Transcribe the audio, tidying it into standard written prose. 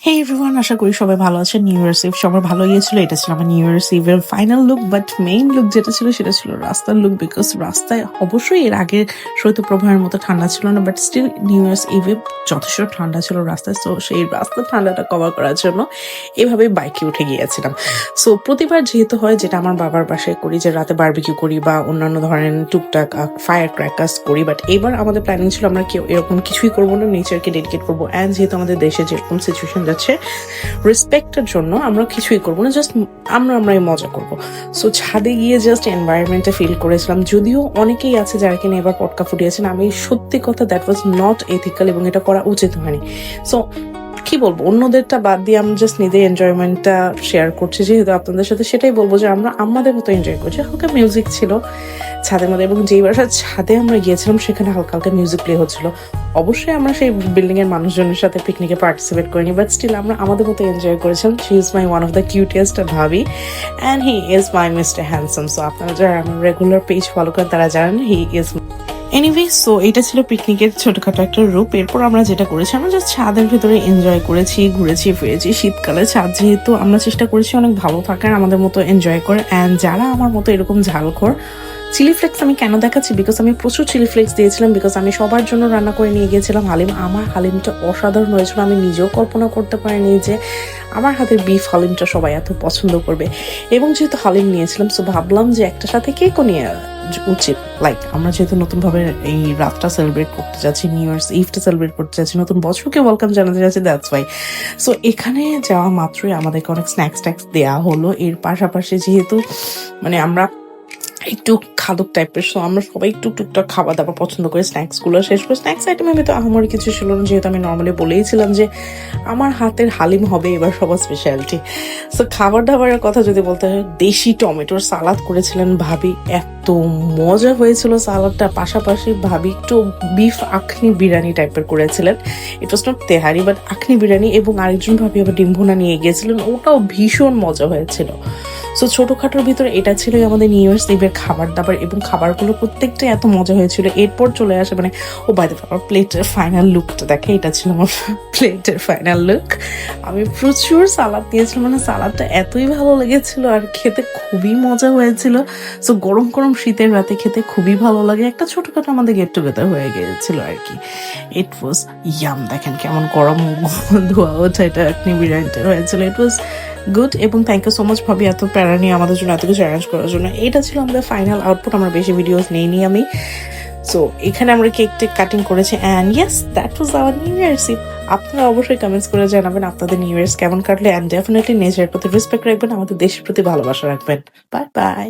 হে everyone, আশা করি সবাই ভালো আছেন। নিউ ইয়ার্স ইভ সবার ভালো গিয়েছিল। এটা ছিল আমার নিউ ইয়ার্স ইভের final look, but main look যেটা ছিল সেটা ছিল রাস্তার লুক। বিকজ রাস্তায় অবশ্যই এর আগে শৈত্যপ্রবাহের মতো ঠান্ডা ছিল না, বাট স্টিল নিউ ইয়ার্স ইভে যথেষ্ট ঠান্ডা ছিল রাস্তায়। সো সেই রাস্তার ঠান্ডাটা কভার করার জন্য এভাবে বাইকে উঠে গিয়েছিলাম। সো প্রতিবার যেহেতু হয়, যেটা আমার বাবার বাসায় করি, যে রাতে বারবিকিউ করি বা অন্যান্য ধরনের টুকটাক ফায়ার ক্র্যাকার্স করি, বাট এবার আমাদের প্ল্যানিং ছিল আমরা কেউ এরকম কিছুই করবো না, নেচারকে ডেডিকেট করবো। অ্যান্ড যেহেতু আমাদের দেশে যেরকম সিচুয়েশন যাচ্ছে, রেসপেক্টের জন্য আমরা কিছুই করবো না, জাস্ট আমরাই মজা করবো। সো ছাদে গিয়ে জাস্ট এনভায়রনমেন্টে ফিল করেছিলাম। যদিও অনেকেই আছে যারা কিনা এবার পটকা ফুটিয়েছেন, আমি সত্যি কথা দ্যাট ওয়াজ নট এথিক্যাল এবং এটা করা উচিত হয়নি। সো কি বলবো, অন্যদেরটা বাদ দিয়ে আমরা জাস্ট নিজের এনজয়মেন্টটা শেয়ার করছি যেহেতু আপনাদের সাথে, সেটাই বলবো যে আমরা আমাদের মতো এনজয় করছি। হালকা মিউজিক ছিল ছাদের মধ্যে, এবং যেই বাসার ছাদে আমরা গিয়েছিলাম সেখানে হালকা হালকা মিউজিক প্লে হচ্ছিল। অবশ্যই আমরা সেই বিল্ডিং এর মানুষজনের সাথে পিকনিকে পার্টিসিপেট করিনি, বাট স্টিল আমরা আমাদের মতো এনজয় করেছিলাম। She is my one of the cutest ভাবি and he is my mister handsome. So আপনারা যারা আমার রেগুলার পেজ ফলো করেন তারা জানেন হি ইজ এনিওয়ে। সো এটা ছিল পিকনিকের ছোটখাটো একটা রূপ। এরপর আমরা যেটা করেছি, আমরা জাস্ট ছাদের ভেতরে এনজয় করেছি, ঘুরেছি ফিরেছি। শীতকালে ছাদ যেহেতু, আমরা চেষ্টা করেছি অনেক ভালো থাকার, আমাদের মতো এনজয় করে। অ্যান্ড যারা আমার মতো এরকম ঝালখোর, চিলি ফ্লেক্স আমি কেন দেখাচ্ছি, বিকজ আমি প্রচুর চিলি ফ্লেক্স দিয়েছিলাম, বিকজ আমি সবার জন্য রান্না করে নিয়ে গিয়েছিলাম হালিম। আমার হালিমটা অসাধারণ হয়েছিল। আমি নিজেও কল্পনা করতে পারিনি যে আমার হাতের বিফ হালিমটা সবাই এত পছন্দ করবে। এবং যেহেতু হালিম নিয়েছিলাম, সো ভাবলাম যে একটা সাথে কেকও নিয়ে উচিত। লাইক আমরা যেহেতু নতুনভাবে এই রাতটা সেলিব্রেট করতে যাচ্ছি, নিউ ইয়ার্স ইভটা সেলিব্রেট করতে যাচ্ছি, নতুন বছরকে ওয়েলকাম জানাতে যাচ্ছি, দ্যাটস ওয়াই। সো এখানে যাওয়া মাত্রই আমাদেরকে অনেক স্ন্যাক্স ট্যাক্স দেওয়া হলো। এর পাশাপাশি যেহেতু আমরা একটু খাদক টাইপের, সো আমরা সবাই একটু টুকটাক খাবার দাবার পছন্দ করে স্ন্যাক্স গুলো শেষ করে, স্ন্যাক্স আইটেম আমি তো আমার কিছু ছিল না, যেহেতু আমি নর্মালি বলেইছিলাম যে আমার হাতের হালিম হবে এবার সবার স্পেশালিটি। সো খাবার দাবারের কথা যদি বলতে হয়, দেশি টমেটোর সালাদ করেছিলেন ভাবি, এত মজা হয়েছিল সালাদটা। পাশাপাশি ভাবি একটু বিফ আখনি বিরিয়ানি টাইপের করেছিলেন। It was not tehari but akhni biryani, এবং আরেকজন ভাবি আবার ডিম ভুনা নিয়ে গিয়েছিলেন, ওটাও ভীষণ মজা হয়েছিল। সো ছোটখাটোর ভিতরে এটা ছিল আমাদের নিউ ইয়ার্স ইভের খাবার দাবার, এবং খাবারগুলো প্রত্যেকটাই এত মজা হয়েছিল। এরপর চলে আসে ও বাই দ্য ওয়ে, আমার প্লেটের ফাইনাল লুকটা দেখে। এটা ছিল আমার প্লেটের ফাইনাল লুক। আমি প্রচুর সালাদ দিয়েছিলাম, সালাদটা এতই ভালো লেগেছিল আর খেতে খুবই মজা হয়েছিল। সো গরম গরম শীতের রাতে খেতে খুবই ভালো লাগে। একটা ছোটখাটো আমাদের গেট টুগেদার হয়ে গিয়েছিল আর কি। ইট ওয়াজ ইয়াম। দেখেন কেমন গরম ধোয়া ওঠা এটা এখনি বিরিয়ানিটা হয়েছিল। ইট ওয়াজ গুড, এবং থ্যাংক ইউ সো মাচ ভাবি এত প্যারা নিয়ে আমাদের জন্য এত কিছু অ্যারেঞ্জ করার জন্য। এটা ছিল আমাদের ফাইনাল আউটপুট। আমরা বেশি ভিডিওস নেইনি আমি। সো এখানে আমরা কেক টেক কাটিং করেছি, and yes that was our new year's eve. আপনারা অবশ্যই কমেন্টস করে জানাবেন আপনাদের নিউ ইয়ার্স কেমন কাটলে, অ্যান্ড ডেফিনেটলি নেচারের প্রতি রেসপেক্ট রাখবেন, আমাদের দেশের প্রতি ভালোবাসা রাখবেন। Bye bye.